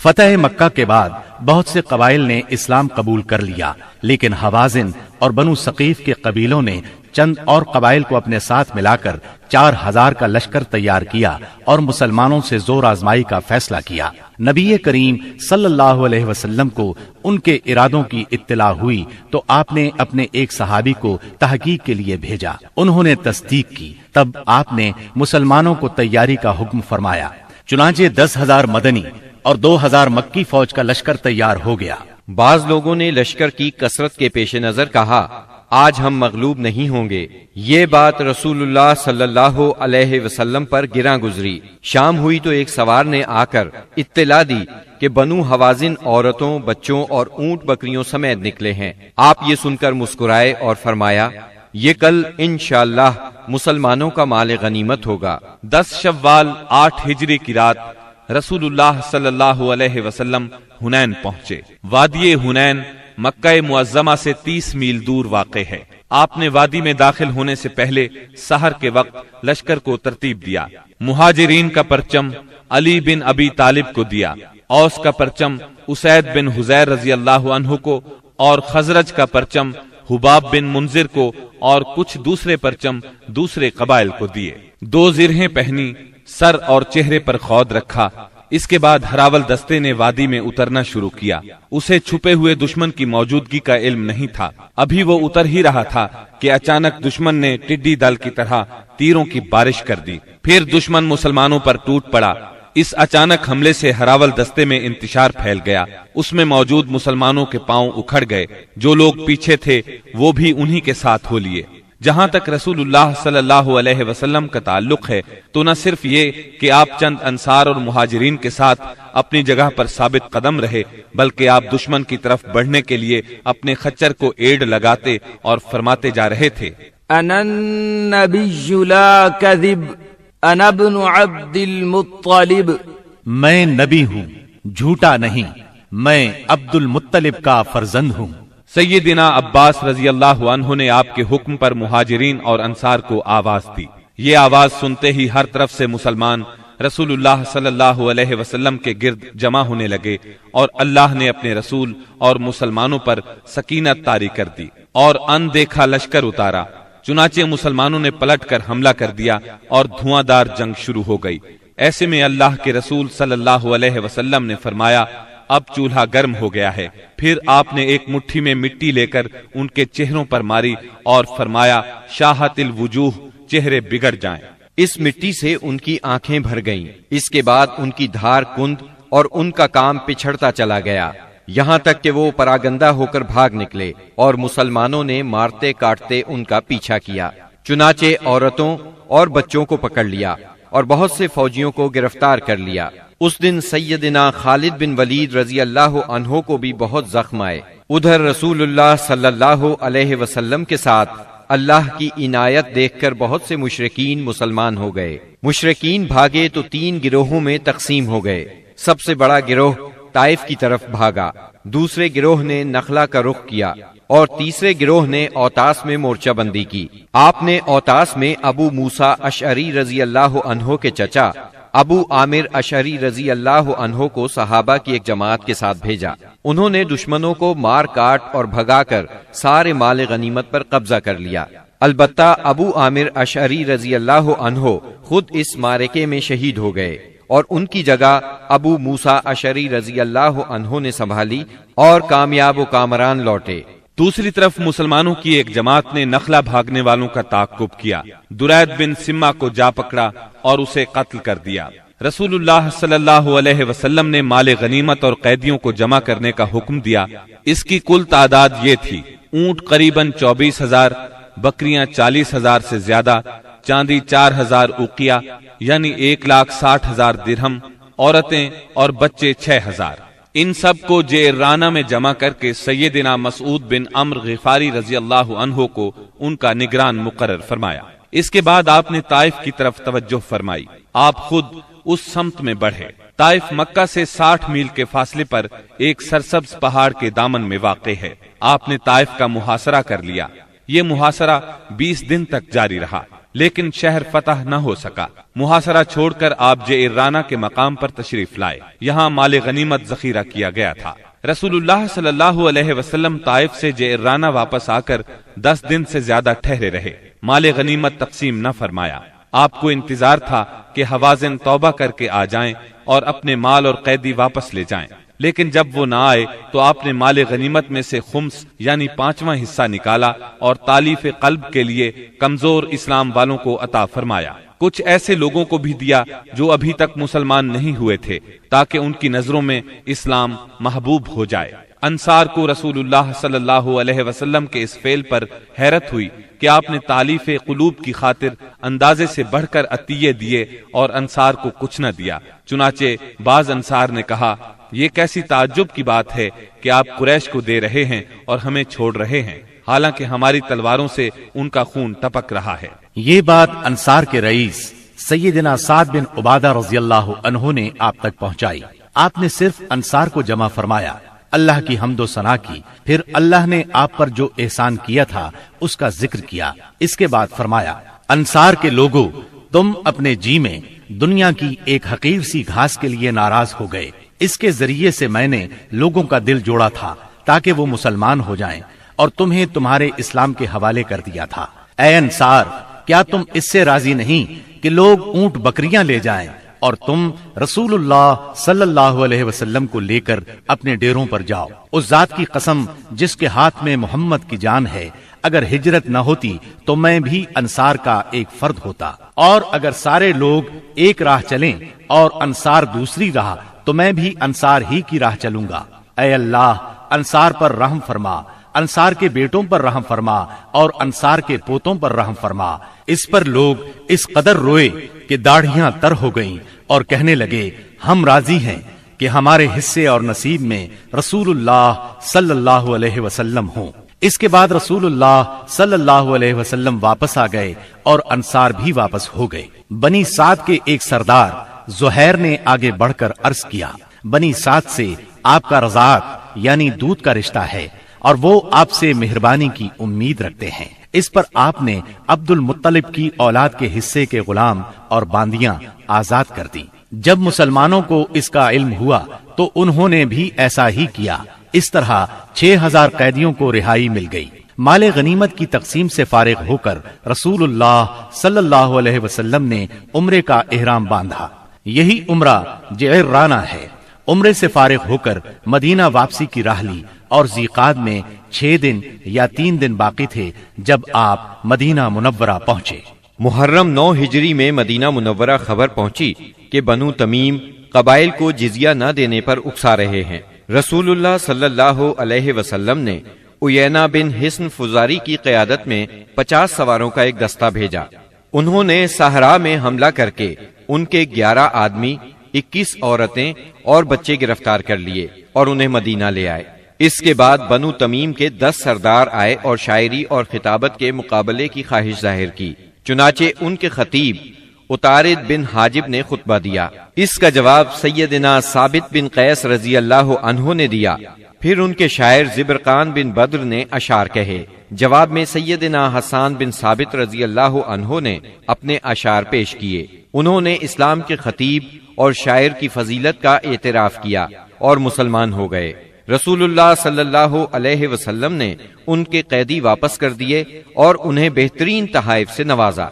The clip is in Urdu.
فتح مکہ کے بعد بہت سے قبائل نے اسلام قبول کر لیا، لیکن حوازن اور بنو ثقیف کے قبیلوں نے چند اور قبائل کو اپنے ساتھ ملا کر 4000 کا لشکر تیار کیا اور مسلمانوں سے زور آزمائی کا فیصلہ کیا۔ نبی کریم صلی اللہ علیہ وسلم کو ان کے ارادوں کی اطلاع ہوئی تو آپ نے اپنے ایک صحابی کو تحقیق کے لیے بھیجا۔ انہوں نے تصدیق کی، تب آپ نے مسلمانوں کو تیاری کا حکم فرمایا۔ چنانچہ 10,000 مدنی اور 2,000 مکی فوج کا لشکر تیار ہو گیا۔ بعض لوگوں نے لشکر کی کثرت کے پیش نظر کہا، آج ہم مغلوب نہیں ہوں گے۔ یہ بات رسول اللہ صلی اللہ علیہ وسلم پر گراں گزری۔ شام ہوئی تو ایک سوار نے آ کر اطلاع دی کہ بنو حوازن عورتوں، بچوں اور اونٹ بکریوں سمیت نکلے ہیں۔ آپ یہ سن کر مسکرائے اور فرمایا، یہ کل انشاءاللہ مسلمانوں کا مال غنیمت ہوگا۔ 10 شوال 8 ہجری کی رات رسول اللہ صلی اللہ علیہ وسلم حنین پہنچے۔ وادی حنین مکہ معظمہ سے 30 میل دور واقع ہے۔ آپ نے وادی میں داخل ہونے سے پہلے سحر کے وقت لشکر کو ترتیب دیا۔ مہاجرین کا پرچم علی بن ابی طالب کو دیا، اوس کا پرچم اسید بن حذیر رضی اللہ عنہ کو، اور خزرج کا پرچم حباب بن منذر کو، اور کچھ دوسرے پرچم دوسرے قبائل کو دیے۔ 2 زرہیں پہنی، سر اور چہرے پر خود رکھا۔ اس کے بعد ہراول دستے نے وادی میں اترنا شروع کیا۔ اسے چھپے ہوئے دشمن کی موجودگی کا علم نہیں تھا۔ ابھی وہ اتر ہی رہا تھا کہ اچانک دشمن نے ٹڈی دل کی طرح تیروں کی بارش کر دی۔ پھر دشمن مسلمانوں پر ٹوٹ پڑا۔ اس اچانک حملے سے ہراول دستے میں انتشار پھیل گیا۔ اس میں موجود مسلمانوں کے پاؤں اکھڑ گئے۔ جو لوگ پیچھے تھے وہ بھی انہی کے ساتھ ہو لیے۔ جہاں تک رسول اللہ صلی اللہ علیہ وسلم کا تعلق ہے تو نہ صرف یہ کہ آپ چند انصار اور مہاجرین کے ساتھ اپنی جگہ پر ثابت قدم رہے، بلکہ آپ دشمن کی طرف بڑھنے کے لیے اپنے خچر کو ایڑ لگاتے اور فرماتے جا رہے تھے، انا النبی لا کذب انا ابن عبد المطلب، میں نبی ہوں، جھوٹا نہیں، میں عبد المطلب کا فرزند ہوں۔ سیدنا عباس رضی اللہ عنہ نے آپ کے حکم پر مہاجرین اور انصار کو آواز دی۔ یہ آواز سنتے ہی ہر طرف سے مسلمان رسول اللہ صلی اللہ علیہ وسلم کے گرد جمع ہونے لگے، اور اللہ نے اپنے رسول اور مسلمانوں پر سکینت طاری کر دی اور ان دیکھا لشکر اتارا۔ چنانچہ مسلمانوں نے پلٹ کر حملہ کر دیا اور دھواں دار جنگ شروع ہو گئی۔ ایسے میں اللہ کے رسول صلی اللہ علیہ وسلم نے فرمایا، اب چولہا گرم ہو گیا ہے۔ پھر آپ نے ایک مٹھی میں مٹی لے کر ان کے چہروں پر ماری اور فرمایا، شاہت الوجوہ، چہرے بگڑ جائیں۔ اس مٹی سے ان کی آنکھیں بھر گئیں۔ اس کے بعد ان کی دھار کند اور ان کا کام پچھڑتا چلا گیا، یہاں تک کہ وہ پراگندہ ہو کر بھاگ نکلے، اور مسلمانوں نے مارتے کاٹتے ان کا پیچھا کیا۔ چنانچہ عورتوں اور بچوں کو پکڑ لیا اور بہت سے فوجیوں کو گرفتار کر لیا۔ اس دن سیدنا خالد بن ولید رضی اللہ عنہ کو بھی بہت زخم آئے۔ ادھر رسول اللہ صلی اللہ علیہ وسلم کے ساتھ اللہ کی عنایت دیکھ کر بہت سے مشرکین مسلمان ہو گئے۔ مشرکین بھاگے تو 3 گروہوں میں تقسیم ہو گئے۔ سب سے بڑا گروہ طائف کی طرف بھاگا، دوسرے گروہ نے نخلا کا رخ کیا، اور تیسرے گروہ نے اوتاس میں مورچہ بندی کی۔ آپ نے اوتاس میں ابو موسیٰ اشعری رضی اللہ عنہ کے چچا ابو عامر اشعری رضی اللہ عنہ کو صحابہ کی ایک جماعت کے ساتھ بھیجا۔ انہوں نے دشمنوں کو مار کاٹ اور بھگا کر سارے مال غنیمت پر قبضہ کر لیا۔ البتہ ابو عامر اشعری رضی اللہ عنہ خود اس معرکے میں شہید ہو گئے، اور ان کی جگہ ابو موسیٰ اشعری رضی اللہ عنہ نے سنبھالی اور کامیاب و کامران لوٹے۔ دوسری طرف مسلمانوں کی ایک جماعت نے نخلا بھاگنے والوں کا تعاقب کیا، درید بن سما کو جا پکڑا اور اسے قتل کر دیا۔ رسول اللہ صلی اللہ علیہ وسلم نے مال غنیمت اور قیدیوں کو جمع کرنے کا حکم دیا۔ اس کی کل تعداد یہ تھی، اونٹ قریباً 24,000، بکریاں 40,000 سے زیادہ، چاندی 4,000 اوقیہ یعنی 1,60,000 درہم، عورتیں اور بچے 6,000۔ ان سب کو جیرانہ میں جمع کر کے سیدنا مسعود بن عمرو غفاری رضی اللہ عنہ کو ان کا نگران مقرر فرمایا۔ اس کے بعد آپ نے طائف کی طرف توجہ فرمائی۔ آپ خود اس سمت میں بڑھے۔ طائف مکہ سے 60 میل کے فاصلے پر ایک سرسبز پہاڑ کے دامن میں واقع ہے۔ آپ نے طائف کا محاصرہ کر لیا۔ یہ محاصرہ 20 دن تک جاری رہا۔ لیکن شہر فتح نہ ہو سکا۔ محاصرہ چھوڑ کر آپ جعرانہ کے مقام پر تشریف لائے۔ یہاں مال غنیمت ذخیرہ کیا گیا تھا۔ رسول اللہ صلی اللہ علیہ وسلم طائف سے جعرانہ واپس آ کر 10 دن سے زیادہ ٹھہرے رہے۔ مال غنیمت تقسیم نہ فرمایا۔ آپ کو انتظار تھا کہ حوازن توبہ کر کے آ جائیں اور اپنے مال اور قیدی واپس لے جائیں، لیکن جب وہ نہ آئے تو آپ نے مال غنیمت میں سے خمس یعنی 5واں حصہ نکالا اور تالیف قلب کے لیے کمزور اسلام والوں کو عطا فرمایا۔ کچھ ایسے لوگوں کو بھی دیا جو ابھی تک مسلمان نہیں ہوئے تھے، تاکہ ان کی نظروں میں اسلام محبوب ہو جائے۔ انصار کو رسول اللہ صلی اللہ علیہ وسلم کے اس فعل پر حیرت ہوئی کہ آپ نے تالیف قلوب کی خاطر اندازے سے بڑھ کر عطیے دیے اور انصار کو کچھ نہ دیا۔ چنانچہ بعض انصار نے کہا، یہ کیسی تعجب کی بات ہے کہ آپ قریش کو دے رہے ہیں اور ہمیں چھوڑ رہے ہیں، حالانکہ ہماری تلواروں سے ان کا خون ٹپک رہا ہے۔ یہ بات انصار کے رئیس سیدنا سعد بن عبادہ رضی اللہ عنہ نے آپ تک پہنچائی۔ آپ نے صرف انصار کو جمع فرمایا، اللہ کی حمد و ثنا کی، پھر اللہ نے آپ پر جو احسان کیا تھا اس کا ذکر کیا۔ اس کے بعد فرمایا، انصار کے لوگوں، تم اپنے جی میں دنیا کی ایک حقیر سی گھاس کے لیے ناراض ہو گئے۔ اس کے ذریعے سے میں نے لوگوں کا دل جوڑا تھا تاکہ وہ مسلمان ہو جائیں، اور تمہیں تمہارے اسلام کے حوالے کر دیا تھا۔ اے انصار، کیا تم اس سے راضی نہیں کہ لوگ اونٹ بکریاں لے جائیں اور تم رسول اللہ صلی اللہ علیہ وسلم کو لے کر اپنے ڈیروں پر جاؤ؟ اس ذات کی قسم جس کے ہاتھ میں محمد کی جان ہے، اگر ہجرت نہ ہوتی تو میں بھی انصار کا ایک فرد ہوتا، اور اگر سارے لوگ ایک راہ چلیں اور انصار دوسری راہ تو میں بھی انصار ہی کی راہ چلوں گا۔ اے اللہ، انصار پر رحم فرما، انصار کے بیٹوں پر رحم فرما اور انصار کے پوتوں پر رحم فرما۔ اس پر لوگ اس قدر روئے کہ داڑھیاں تر ہو گئیں اور کہنے لگے، ہم راضی ہیں کہ ہمارے حصے اور نصیب میں رسول اللہ صلی اللہ علیہ وسلم ہوں۔ اس کے بعد رسول اللہ صلی اللہ علیہ وسلم واپس آ گئے اور انصار بھی واپس ہو گئے۔ بنی سعد کے ایک سردار زہیر نے آگے بڑھ کر عرض کیا، بنی سعد سے آپ کا رضاعت یعنی دودھ کا رشتہ ہے اور وہ آپ سے مہربانی کی امید رکھتے ہیں۔ اس پر آپ نے عبد المطلب کی اولاد کے حصے کے غلام اور باندیاں آزاد کر دی۔ جب مسلمانوں کو اس کا علم ہوا تو انہوں نے بھی ایسا ہی کیا۔ اس طرح 6000 قیدیوں کو رہائی مل گئی۔ مال غنیمت کی تقسیم سے فارغ ہو کر رسول اللہ صلی اللہ علیہ وسلم نے عمرے کا احرام باندھا۔ یہی عمرہ جعرانہ ہے۔ عمرے سے فارغ ہو کر مدینہ واپسی کی راہ لی اور ذیقعد میں 6 دن یا 3 دن باقی تھے جب آپ مدینہ منورہ پہنچے۔ محرم 9 ہجری میں مدینہ منورہ خبر پہنچی کہ بنو تمیم قبائل کو جزیہ نہ دینے پر اکسا رہے ہیں۔ رسول اللہ صلی اللہ علیہ وسلم نے عیینہ بن حصن فزاری کی قیادت میں 50 سواروں کا ایک دستہ بھیجا۔ انہوں نے صحرا میں حملہ کر کے ان کے 11 آدمی، 21 عورتیں اور بچے گرفتار کر لیے اور انہیں مدینہ لے آئے۔ اس کے بعد بنو تمیم کے 10 سردار آئے اور شاعری اور خطابت کے مقابلے کی خواہش ظاہر کی۔ چنانچہ ان کے خطیب اتارد بن حاجب نے خطبہ دیا۔ اس کا جواب سیدنا ثابت بن قیس رضی اللہ عنہ نے دیا۔ پھر ان کے شاعر زبرقان بن بدر نے اشعار کہے۔ جواب میں سیدنا حسان بن ثابت رضی اللہ عنہ نے اپنے اشعار پیش کیے۔ انہوں نے اسلام کے خطیب اور شاعر کی فضیلت کا اعتراف کیا اور مسلمان ہو گئے۔ رسول اللہ صلی اللہ علیہ وسلم نے ان کے قیدی واپس کر دیے اور انہیں بہترین تحائف سے نوازا۔